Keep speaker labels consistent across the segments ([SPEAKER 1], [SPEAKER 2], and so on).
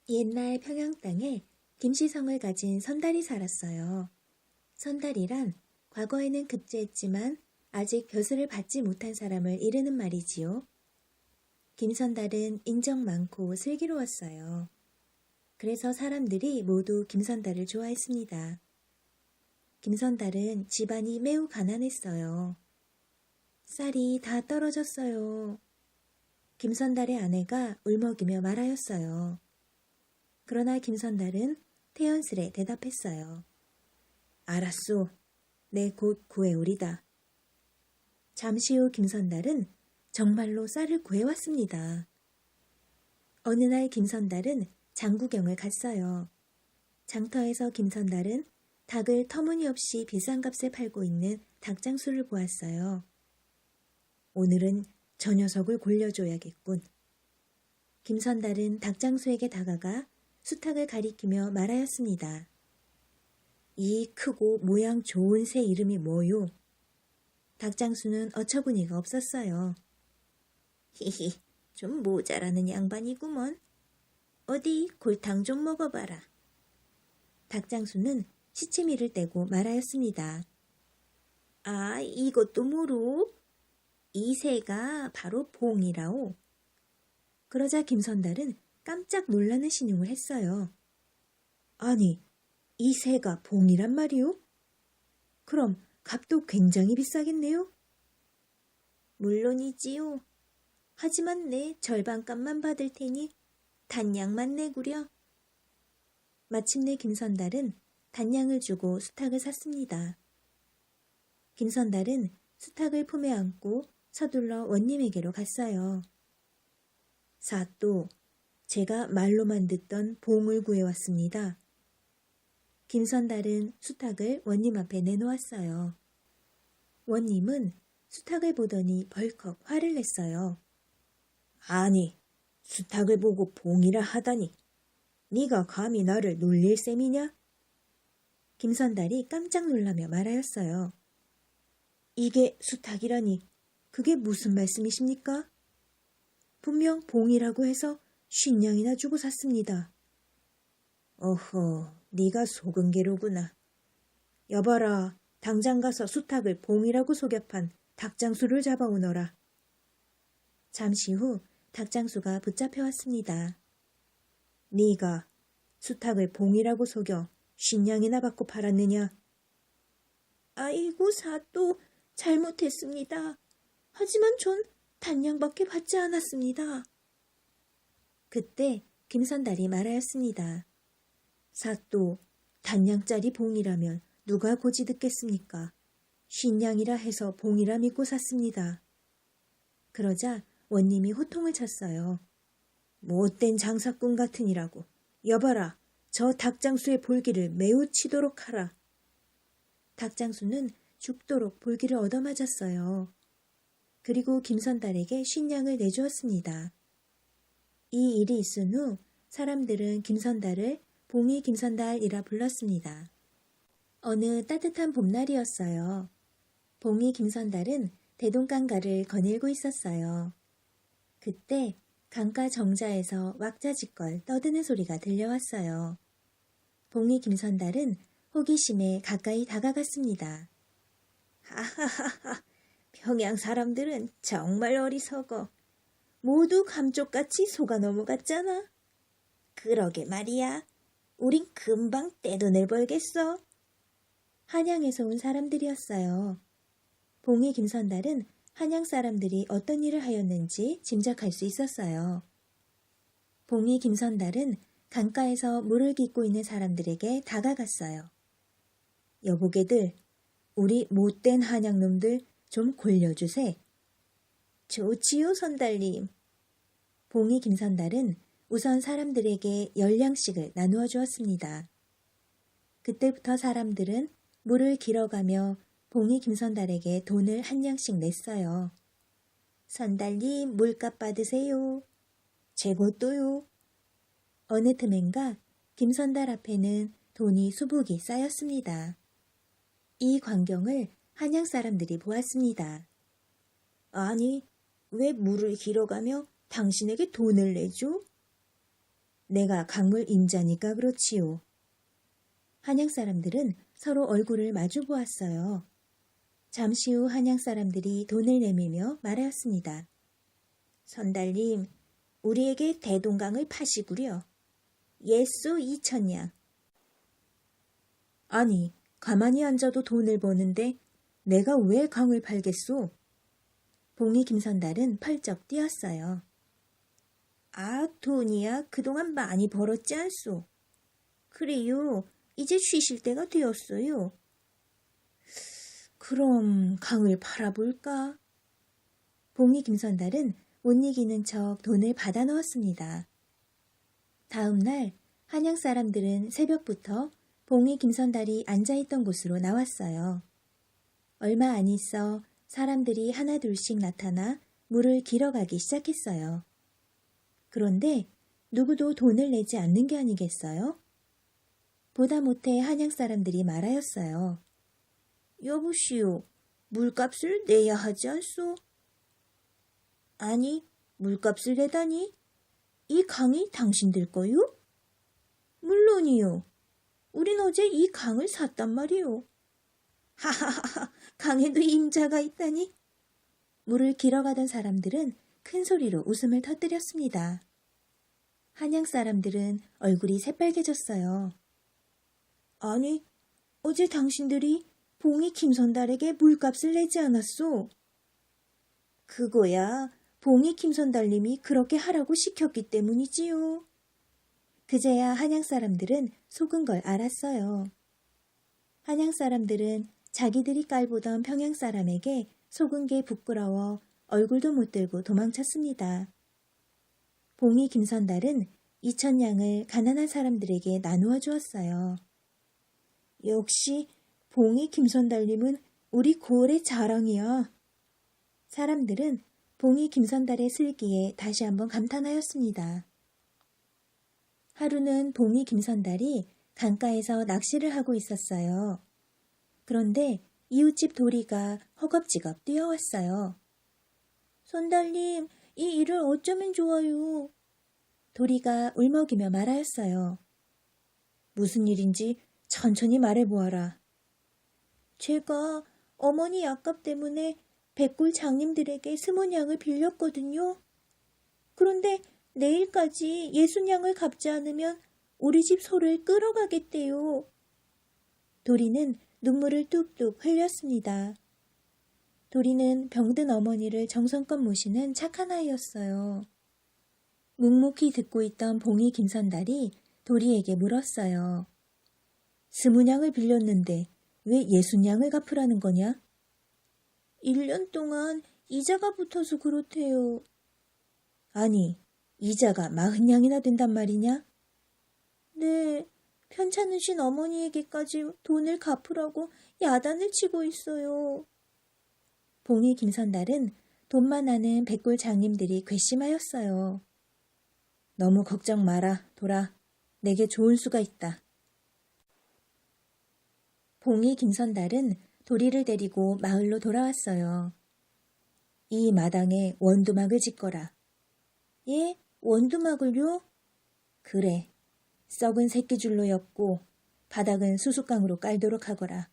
[SPEAKER 1] 옛날 평양 땅에 김씨성을 가진 선달이 살았어요. 선달이란 과거에는 급제했지만 아직 벼슬을 받지 못한 사람을 이르는 말이지요. 김선달은 인정 많고 슬기로웠어요. 그래서 사람들이 모두 김선달을 좋아했습니다. 김선달은 집안이 매우 가난했어요. 쌀이 다 떨어졌어요. 김선달의 아내가 울먹이며 말하였어요. 그러나 김선달은 태연스레 대답했어요. 알았소. 내 곧 구해오리다. 잠시 후 김선달은 정말로 쌀을 구해왔습니다. 어느 날 김선달은 장구경을 갔어요. 장터에서 김선달은 닭을 터무니없이 비싼 값에 팔고 있는 닭장수를 보았어요. 오늘은 저 녀석을 골려줘야겠군. 김선달은 닭장수에게 다가가 수탉을 가리키며 말하였습니다. 이 크고 모양 좋은 새 이름이 뭐요? 닭장수는 어처구니가 없었어요. 히히, 좀 모자라는 양반이구먼. 어디 골탕 좀 먹어봐라. 닭장수는 시치미를 떼고 말하였습니다. 아, 이것도 모루? 이 새가 바로 봉이라오. 그러자 김선달은 깜짝 놀라는 신용을 했어요. 아니, 이 새가 봉이란 말이오? 그럼 값도 굉장히 비싸겠네요? 물론이지요. 하지만 내 절반값만 받을 테니 단양만 내구려. 마침내 김선달은 단양을 주고 수탉을 샀습니다. 김선달은 수탉을 품에 안고 서둘러 원님에게로 갔어요. 사또, 제가 말로만 듣던 봉을 구해왔습니다. 김선달은 수탉을 원님 앞에 내놓았어요. 원님은 수탉을 보더니 벌컥 화를 냈어요. 아니, 수탉을 보고 봉이라 하다니. 네가 감히 나를 놀릴 셈이냐? 김선달이 깜짝 놀라며 말하였어요. 이게 수탉이라니 그게 무슨 말씀이십니까? 분명 봉이라고 해서 50냥이나 주고 샀습니다. 어허, 네가 속은 게로구나. 여봐라, 당장 가서 수탉을 봉이라고 속여 판 닭장수를 잡아오너라. 잠시 후 닭장수가 붙잡혀왔습니다. 네가 수탉을 봉이라고 속여 50냥이나 받고 팔았느냐? 아이고 사또, 잘못했습니다. 하지만 전 단양밖에 받지 않았습니다. 그때 김선달이 말하였습니다. 사또, 단양짜리 봉이라면 누가 고지 듣겠습니까? 50냥이라 해서 봉이라 믿고 샀습니다. 그러자 원님이 호통을 쳤어요. 못된 장사꾼 같으니라고. 여봐라, 저 닭장수의 볼기를 매우 치도록 하라. 닭장수는 죽도록 볼기를 얻어맞았어요. 그리고 김선달에게 50냥을 내주었습니다. 이 일이 있은 후 사람들은 김선달을 봉이 김선달이라 불렀습니다. 어느 따뜻한 봄날이었어요. 봉이 김선달은 대동강가를 거닐고 있었어요. 그때 강가 정자에서 왁자지껄 떠드는 소리가 들려왔어요. 봉이 김선달은 호기심에 가까이 다가갔습니다. 하하하하, 평양 사람들은 정말 어리석어. 모두 감쪽같이 속아 넘어갔잖아. 그러게 말이야. 우린 금방 떼돈을 벌겠어. 한양에서 온 사람들이었어요. 봉이 김선달은 한양 사람들이 어떤 일을 하였는지 짐작할 수 있었어요. 봉이 김선달은 강가에서 물을 깃고 있는 사람들에게 다가갔어요. 여보게들, 우리 못된 한양놈들 좀 골려주세. 좋지요, 선달님. 봉이 김선달은 우선 사람들에게 10냥씩을 나누어 주었습니다. 그때부터 사람들은 물을 길어가며 봉이 김선달에게 돈을 1냥씩 냈어요. 선달님, 물값 받으세요. 제것도요. 어느 틈엔가 김선달 앞에는 돈이 수북이 쌓였습니다. 이 광경을 한양 사람들이 보았습니다. 아니, 왜 물을 길어가며 당신에게 돈을 내죠? 내가 강물 임자니까 그렇지요. 한양 사람들은 서로 얼굴을 마주 보았어요. 잠시 후 한양 사람들이 돈을 내밀며 말하였습니다. 선달님, 우리에게 대동강을 파시구려. 예수 2,000냥. 아니, 가만히 앉아도 돈을 버는데 내가 왜 강을 팔겠소? 봉이 김선달은 펄쩍 뛰었어요. 아, 돈이야 그동안 많이 벌었지 않소? 그래요, 이제 쉬실 때가 되었어요. 그럼 강을 팔아볼까? 봉이 김선달은 못 이기는 척 돈을 받아 넣었습니다. 다음 날 한양 사람들은 새벽부터 봉이 김선달이 앉아있던 곳으로 나왔어요. 얼마 안 있어 사람들이 하나둘씩 나타나 물을 길어가기 시작했어요. 그런데 누구도 돈을 내지 않는 게 아니겠어요? 보다 못해 한양 사람들이 말하였어요. 여보시오, 물값을 내야 하지 않소? 아니, 물값을 내다니? 이 강이 당신들 거요? 물론이요. 우린 어제 이 강을 샀단 말이오. 하하하하, 강에도 임자가 있다니? 물을 길어가던 사람들은 큰 소리로 웃음을 터뜨렸습니다. 한양 사람들은 얼굴이 새빨개졌어요. 아니, 어제 당신들이 봉이 김선달에게 물값을 내지 않았소? 그거야, 봉이 김선달님이 그렇게 하라고 시켰기 때문이지요. 그제야 한양 사람들은 속은 걸 알았어요. 한양 사람들은 자기들이 깔보던 평양 사람에게 속은 게 부끄러워 얼굴도 못 들고 도망쳤습니다. 봉이 김선달은 2,000냥을 가난한 사람들에게 나누어 주었어요. 역시 봉이 김선달님은 우리 고을의 자랑이야. 사람들은 봉이 김선달의 슬기에 다시 한번 감탄하였습니다. 하루는 봉이 김선달이 강가에서 낚시를 하고 있었어요. 그런데 이웃집 도리가 허겁지겁 뛰어왔어요. 선달님, 이 일을 어쩌면 좋아요. 도리가 울먹이며 말하였어요. 무슨 일인지 천천히 말해보아라. 제가 어머니 약값 때문에 백골 장님들에게 20냥을 빌렸거든요. 그런데 내일까지 60냥을 갚지 않으면 우리 집 소를 끌어가겠대요. 도리는 눈물을 뚝뚝 흘렸습니다. 도리는 병든 어머니를 정성껏 모시는 착한 아이였어요. 묵묵히 듣고 있던 봉이 김선달이 도리에게 물었어요. 20냥을 빌렸는데 왜 60냥을 갚으라는 거냐? 1년 동안 이자가 붙어서 그렇대요. 아니, 이자가 40냥이나 된단 말이냐? 네, 편찮으신 어머니에게까지 돈을 갚으라고 야단을 치고 있어요. 봉이 김선달은 돈만 아는 백골 장님들이 괘씸하였어요. 너무 걱정 마라, 돌아. 내게 좋은 수가 있다. 봉이 김선달은 도리를 데리고 마을로 돌아왔어요. 이 마당에 원두막을 짓거라. 예? 원두막을요? 그래. 썩은 새끼줄로 엮고 바닥은 수수깡으로 깔도록 하거라.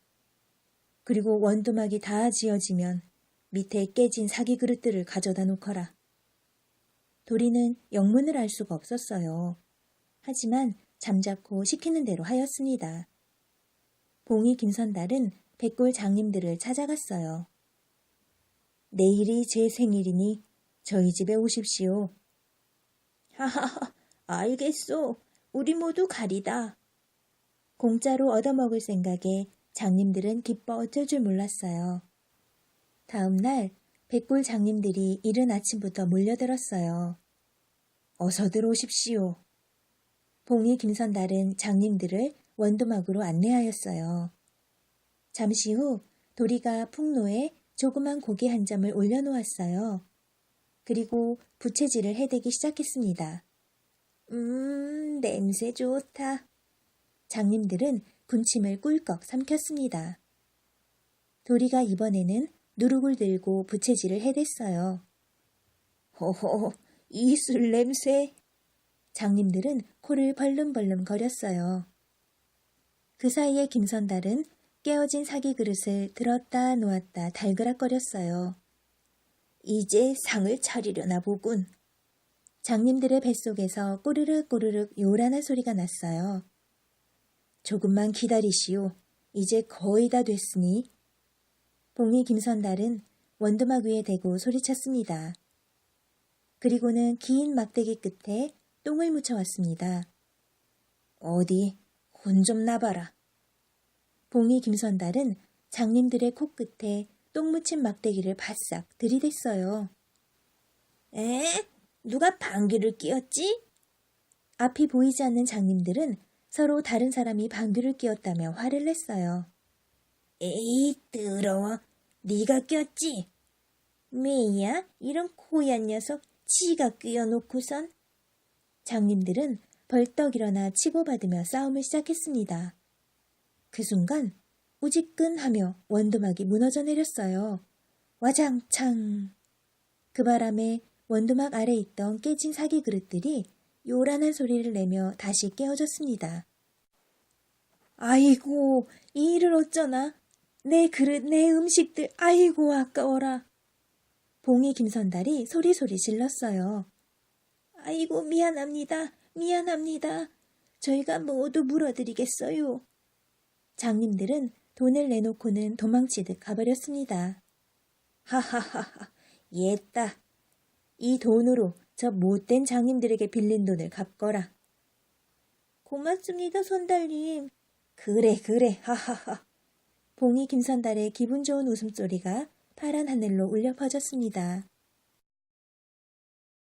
[SPEAKER 1] 그리고 원두막이 다 지어지면 밑에 깨진 사기 그릇들을 가져다 놓거라. 도리는 영문을 알 수가 없었어요. 하지만 잠자코 시키는 대로 하였습니다. 봉이 김선달은 백골 장님들을 찾아갔어요. 내일이 제 생일이니 저희 집에 오십시오. 하하하, 알겠소. 우리 모두 가리다. 공짜로 얻어먹을 생각에 장님들은 기뻐 어쩔 줄 몰랐어요. 다음 날 백골 장님들이 이른 아침부터 몰려들었어요. 어서 들어오십시오. 봉이 김선달은 장님들을 원두막으로 안내하였어요. 잠시 후 도리가 풍로에 조그만 고기 한 점을 올려놓았어요. 그리고 부채질을 해대기 시작했습니다. 냄새 좋다. 장님들은 군침을 꿀꺽 삼켰습니다. 도리가 이번에는 누룩을 들고 부채질을 해댔어요. 호호, 이 술 냄새. 장님들은 코를 벌름벌름 거렸어요. 그 사이에 김선달은 깨어진 사기 그릇을 들었다 놓았다 달그락거렸어요. 이제 상을 차리려나 보군. 장님들의 뱃속에서 꼬르륵 꼬르륵 요란한 소리가 났어요. 조금만 기다리시오. 이제 거의 다 됐으니. 봉이 김선달은 원두막 위에 대고 소리쳤습니다. 그리고는 긴 막대기 끝에 똥을 묻혀왔습니다. 어디 혼 좀 나봐라. 봉이 김선달은 장님들의 코끝에 똥 묻힌 막대기를 바싹 들이댔어요. 에? 누가 방귀를 뀌었지? 앞이 보이지 않는 장님들은 서로 다른 사람이 방귀를 뀌었다며 화를 냈어요. 에이, 더러워. 네가 꼈지? 메이야, 이런 고얀 녀석, 지가 뀌어놓고선. 장님들은 벌떡 일어나 치고받으며 싸움을 시작했습니다. 그 순간 우지끈하며 원두막이 무너져 내렸어요. 와장창. 그 바람에 원두막 아래 있던 깨진 사기 그릇들이 요란한 소리를 내며 다시 깨어졌습니다. 아이고, 이 일을 어쩌나. 내 그릇, 내 음식들, 아이고 아까워라. 봉이 김선달이 소리소리 질렀어요. 아이고 미안합니다. 미안합니다. 저희가 모두 물어드리겠어요. 장님들은 돈을 내놓고는 도망치듯 가버렸습니다. 하하하하, 옛다. 이 돈으로 저 못된 장님들에게 빌린 돈을 갚거라. 고맙습니다, 선달님. 그래, 하하하. 봉이 김선달의 기분 좋은 웃음소리가 파란 하늘로 울려 퍼졌습니다.